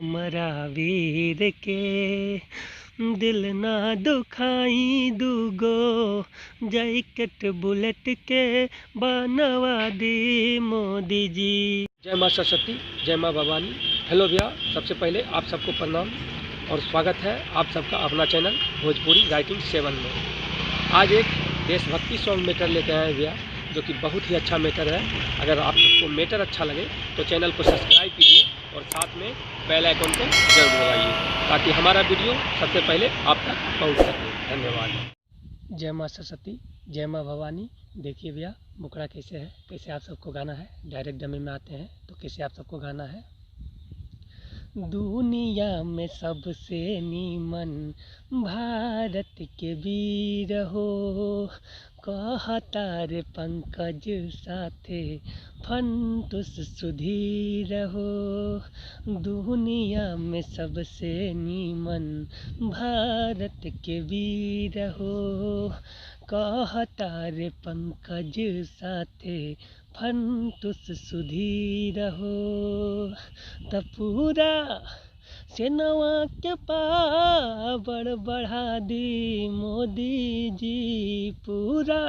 हमरा वीर के दिल ना दुखाई दूगो जैकेट बुलेट के बनवा दी मोदी जी। जय माँ सरस्वती, जय माँ भवानी। हेलो भैया, सबसे पहले आप सबको प्रणाम और स्वागत है आप सबका अपना चैनल भोजपुरी राइटिंग 7 में। आज एक देशभक्ति सॉन्ग मैटर लेके आए भैया, जो कि बहुत ही अच्छा मैटर है। अगर आप सबको मैटर अच्छा लगे तो चैनल को सब्सक्राइब कीजिए और साथ में बेल आइकन को जरूर दबाइए ताकि हमारा वीडियो सबसे पहले आप तक पहुंच सके। धन्यवाद। जय माँ सरस्वती, जय माँ भवानी। देखिए भैया मुखड़ा कैसे है, कैसे आप सबको गाना है। डायरेक्ट डमी में आते हैं तो कैसे आप सबको गाना है। दुनिया में सबसे नीमन भारत के वीर हो, कहता रे पंकज साथे फंटुस सुधीर हो। दुनिया में सबसे नीमन भारत के वीर हो, कहता रे पंकज साथे फंटुस सुधीर हो। त पूरा सेनवा के पावर बढ़ा दी मोदी जी, पूरा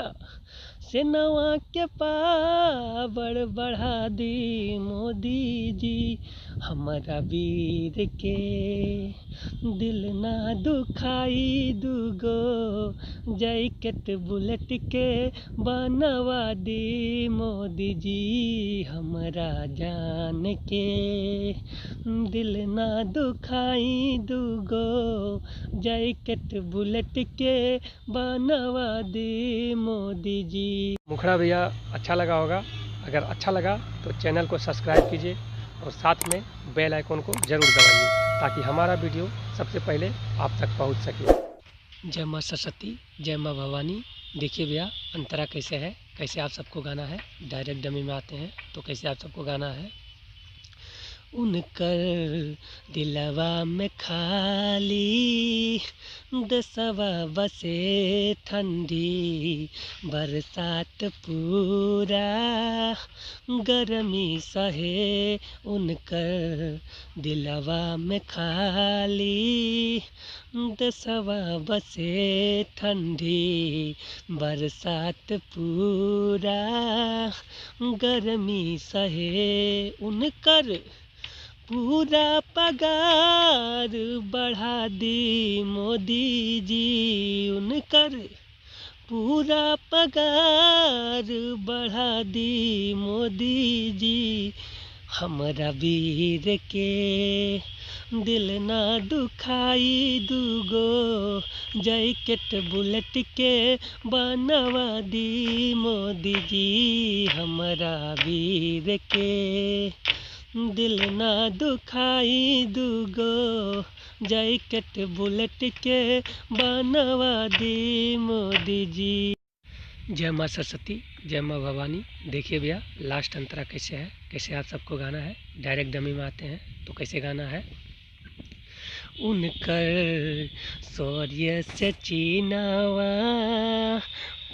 सेनवा के पावर बढ़ा दी मोदी जी। हमारा वीर के दिल ना दुखाई दूगो जैकेट बुलेट के बनवा दी मोदी जी। हमारा जान के दिल ना दुखाई दूगो जैकेट बुलेट के बनवा दी मोदी जी। मुखड़ा भैया अच्छा लगा होगा। अगर अच्छा लगा तो चैनल को सब्सक्राइब कीजिए और साथ में बेल आइकन को ज़रूर दबाइए ताकि हमारा वीडियो सबसे पहले आप तक पहुंच सके। जय माँ सरस्वती, जय माँ भवानी। देखिए भैया अंतरा कैसे है, कैसे आप सबको गाना है। डायरेक्ट डमी में आते हैं तो कैसे आप सबको गाना है। उनकर दिलवा में खाली दसवा बसे ठंडी बरसात पूरा गर्मी सहे। उनकर दिलवा में खाली दसवा बसे ठंडी बरसात पूरा गर्मी सहे। उनकर पूरा पगार बढ़ा दी मोदी जी, उनकर पूरा पगार बढ़ा दी मोदी जी। हमरा वीर के दिल ना दुखाई दूगो जैकेट बुलेट के बनवा दी मोदी जी। हमरा वीर के दिल ना दुखाई दूगो जैकेट बुलेट के बनवा दी मोदी जी। जय माँ सरस्वती, जय माँ भवानी। देखिए भैया लास्ट अंतरा कैसे है, कैसे आप सबको गाना है। डायरेक्ट डमी में आते हैं तो कैसे गाना है। उनकर शौर्य से चीनावा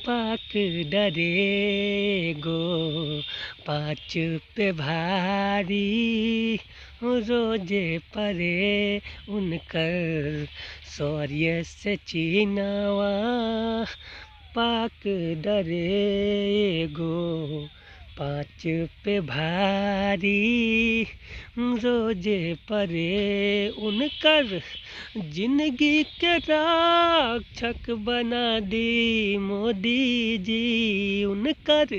पाक डरे गो पाँच पे भारी रोजे परे। उनकर शौर्य से चीनावा पाक डरे गो पाँच पे भारी रोजे परे। उनकर जिंदगी के रक्षक बना दी मोदी जी, उनकर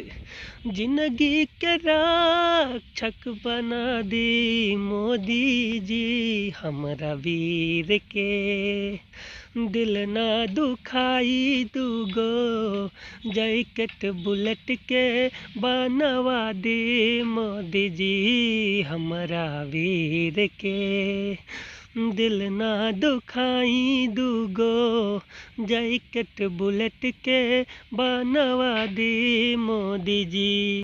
जिंदगी के रक्षक बना दी मोदी जी। हमरा वीर के दिल ना दुखाई दूगो जैकेट बुलेट के बनवा दी मोदी जी। हमरा वीर के दिल ना दुखाई दूगो जैकेट बुलेट के बनवा दी मोदी जी।